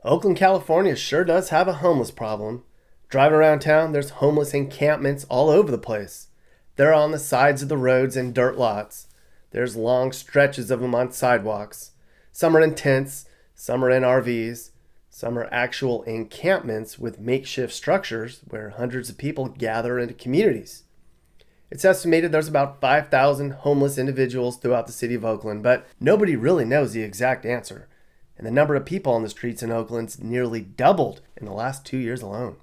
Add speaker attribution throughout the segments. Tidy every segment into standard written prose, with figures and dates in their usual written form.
Speaker 1: Oakland, California sure does have a homeless problem. Driving around town, there's homeless encampments all over the place. They're on the sides of the roads and dirt lots. There's long stretches of them on sidewalks. Some are in tents, some are in RVs, some are actual encampments with makeshift structures where hundreds of people gather into communities. It's estimated there's about 5,000 homeless individuals throughout the city of Oakland, but nobody really knows the exact answer. And the number of people on the streets in Oakland's nearly doubled in the last 2 years alone.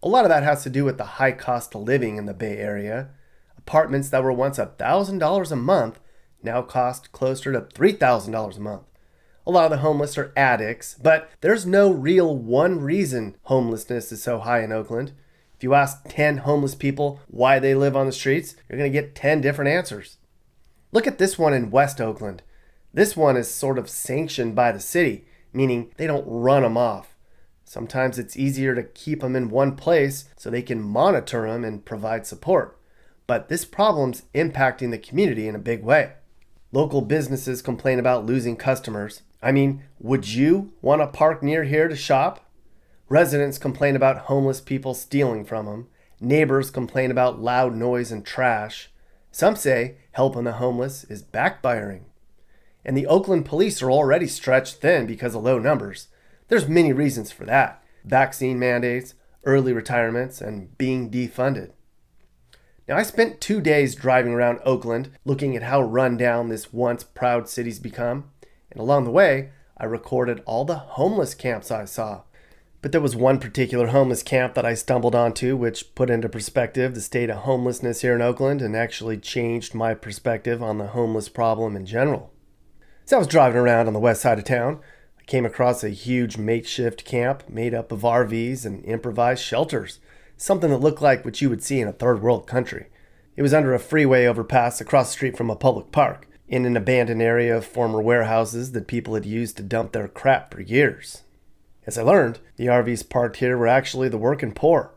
Speaker 1: A lot of that has to do with the high cost of living in the Bay Area. Apartments that were once $1,000 a month now cost closer to $3,000 a month. A lot of the homeless are addicts, but there's no real one reason homelessness is so high in Oakland. If you ask 10 homeless people why they live on the streets, you're going to get 10 different answers. Look at this one in West Oakland. This one is sort of sanctioned by the city, meaning they don't run them off. Sometimes it's easier to keep them in one place so they can monitor them and provide support. But this problem's impacting the community in a big way. Local businesses complain about losing customers. I mean, would you want to park near here to shop? Residents complain about homeless people stealing from them. Neighbors complain about loud noise and trash. Some say helping the homeless is backfiring. And the Oakland police are already stretched thin because of low numbers. There's many reasons for that. Vaccine mandates, early retirements, and being defunded. Now, I spent 2 days driving around Oakland looking at how run down this once proud city's become. And along the way, I recorded all the homeless camps I saw. But there was one particular homeless camp that I stumbled onto which put into perspective the state of homelessness here in Oakland and actually changed my perspective on the homeless problem in general. As I was driving around on the west side of town, I came across a huge makeshift camp made up of RVs and improvised shelters, something that looked like what you would see in a third world country. It was under a freeway overpass across the street from a public park, in an abandoned area of former warehouses that people had used to dump their crap for years. As I learned, the RVs parked here were actually the working poor.